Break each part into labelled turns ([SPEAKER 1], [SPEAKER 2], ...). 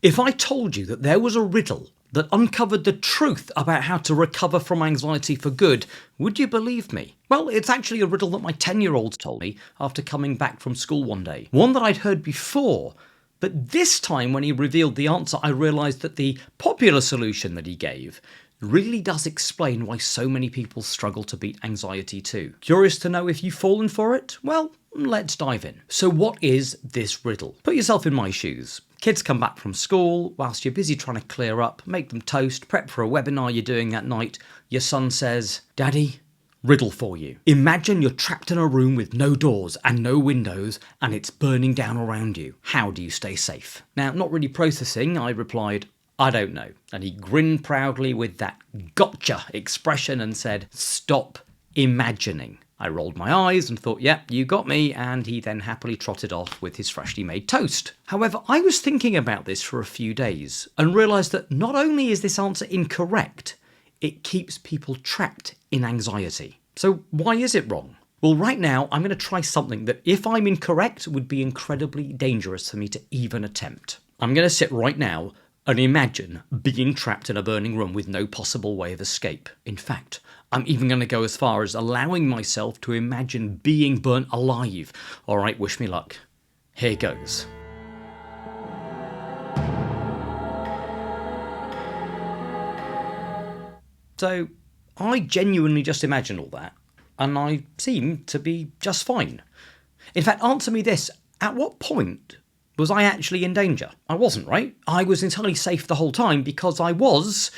[SPEAKER 1] If I told you that there was a riddle that uncovered the truth about how to recover from anxiety for good, would you believe me? Well, it's actually a riddle that my 10-year-old told me after coming back from school one day. One that I'd heard before, but this time when he revealed the answer, I realised that the popular solution that he gave really does explain why so many people struggle to beat anxiety too. Curious to know if you've fallen for it? Well, let's dive in. So what is this riddle? Put yourself in my shoes. Kids come back from school, whilst you're busy trying to clear up, make them toast, prep for a webinar you're doing that night, your son says, "Daddy, riddle for you. Imagine you're trapped in a room with no doors and no windows and it's burning down around you. How do you stay safe?" Now, not really processing, I replied, "I don't know." And he grinned proudly with that gotcha expression and said, "Stop imagining." I rolled my eyes and thought, yep, you got me, and he then happily trotted off with his freshly made toast. However, I was thinking about this for a few days and realised that not only is this answer incorrect, it keeps people trapped in anxiety. So why is it wrong? Well, right now, I'm going to try something that, if I'm incorrect, would be incredibly dangerous for me to even attempt. I'm going to sit right now and imagine being trapped in a burning room with no possible way of escape. In fact, I'm even going to go as far as allowing myself to imagine being burnt alive. All right, wish me luck. Here goes. So, I genuinely just imagined all that, and I seem to be just fine. In fact, answer me this, at what point was I actually in danger? I wasn't, right? I was entirely safe the whole time because I was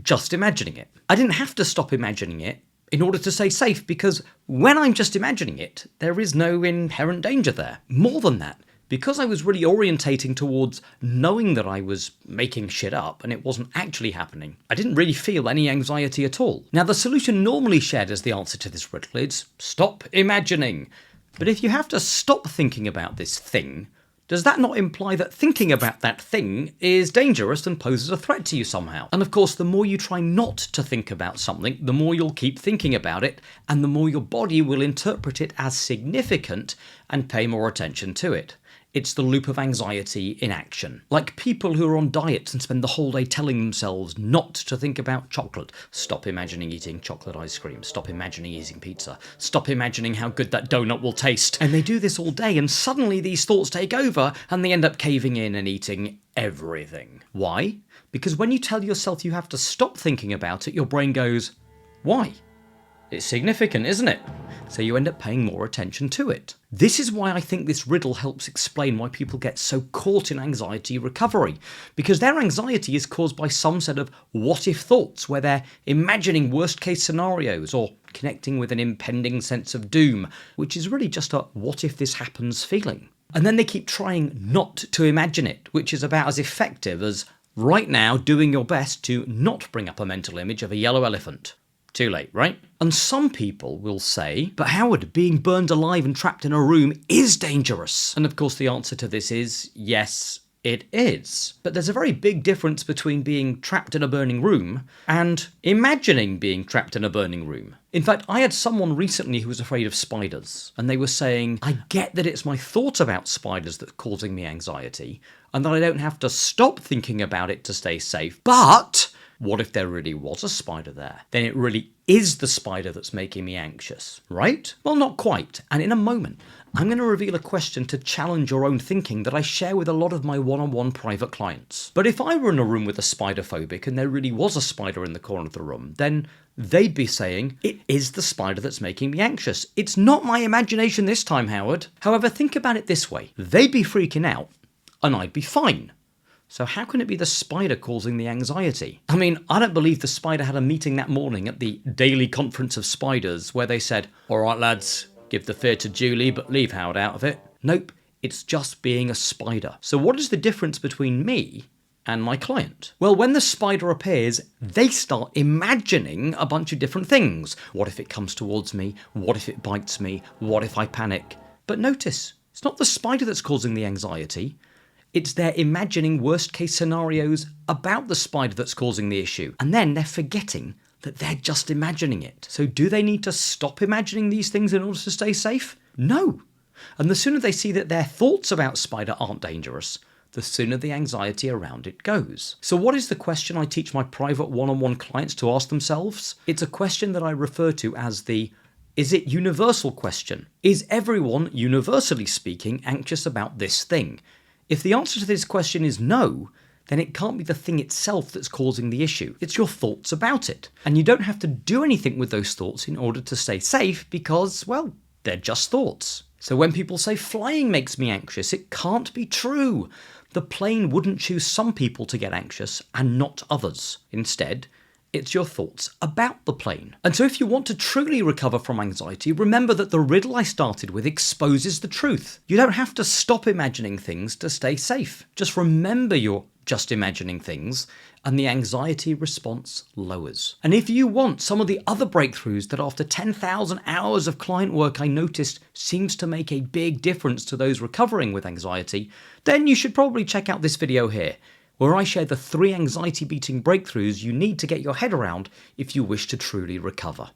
[SPEAKER 1] just imagining it. I didn't have to stop imagining it in order to stay safe, because when I'm just imagining it, there is no inherent danger there. More than that, because I was really orientating towards knowing that I was making shit up and it wasn't actually happening, I didn't really feel any anxiety at all. Now, the solution normally shared as the answer to this riddle is stop imagining. But if you have to stop thinking about this thing, does that not imply that thinking about that thing is dangerous and poses a threat to you somehow? And of course, the more you try not to think about something, the more you'll keep thinking about it, and the more your body will interpret it as significant and pay more attention to it. It's the loop of anxiety in action. Like people who are on diets and spend the whole day telling themselves not to think about chocolate. Stop imagining eating chocolate ice cream. Stop imagining eating pizza. Stop imagining how good that donut will taste. And they do this all day, and suddenly these thoughts take over and they end up caving in and eating everything. Why? Because when you tell yourself you have to stop thinking about it, your brain goes, why? It's significant, isn't it? So you end up paying more attention to it. This is why I think this riddle helps explain why people get so caught in anxiety recovery, because their anxiety is caused by some set of what-if thoughts where they're imagining worst-case scenarios or connecting with an impending sense of doom, which is really just a what-if-this-happens feeling. And then they keep trying not to imagine it, which is about as effective as right now doing your best to not bring up a mental image of a yellow elephant. Too late, right? And some people will say, but Howard, being burned alive and trapped in a room is dangerous. And of course the answer to this is, yes, it is. But there's a very big difference between being trapped in a burning room and imagining being trapped in a burning room. In fact, I had someone recently who was afraid of spiders, and they were saying, I get that it's my thought about spiders that's causing me anxiety, and that I don't have to stop thinking about it to stay safe, but what if there really was a spider there? Then it really is the spider that's making me anxious, right? Well, not quite. And in a moment, I'm going to reveal a question to challenge your own thinking that I share with a lot of my one-on-one private clients. But if I were in a room with a spider phobic and there really was a spider in the corner of the room, then they'd be saying, it is the spider that's making me anxious. It's not my imagination this time, Howard. However, think about it this way. They'd be freaking out and I'd be fine. So how can it be the spider causing the anxiety? I mean, I don't believe the spider had a meeting that morning at the Daily Conference of Spiders where they said, all right, lads, give the fear to Julie, but leave Howard out of it. Nope, it's just being a spider. So what is the difference between me and my client? Well, when the spider appears, they start imagining a bunch of different things. What if it comes towards me? What if it bites me? What if I panic? But notice, it's not the spider that's causing the anxiety. It's their imagining worst-case scenarios about the spider that's causing the issue. And then they're forgetting that they're just imagining it. So do they need to stop imagining these things in order to stay safe? No. And the sooner they see that their thoughts about spider aren't dangerous, the sooner the anxiety around it goes. So what is the question I teach my private one-on-one clients to ask themselves? It's a question that I refer to as the "is it universal" question. Is everyone, universally speaking, anxious about this thing? If the answer to this question is no, then it can't be the thing itself that's causing the issue. It's your thoughts about it. And you don't have to do anything with those thoughts in order to stay safe because, well, they're just thoughts. So when people say flying makes me anxious, it can't be true. The plane wouldn't choose some people to get anxious and not others. Instead, it's your thoughts about the plane. And so if you want to truly recover from anxiety, remember that the riddle I started with exposes the truth. You don't have to stop imagining things to stay safe. Just remember you're just imagining things, and the anxiety response lowers. And if you want some of the other breakthroughs that after 10,000 hours of client work I noticed seems to make a big difference to those recovering with anxiety, then you should probably check out this video here, where I share the 3 anxiety-beating breakthroughs you need to get your head around if you wish to truly recover.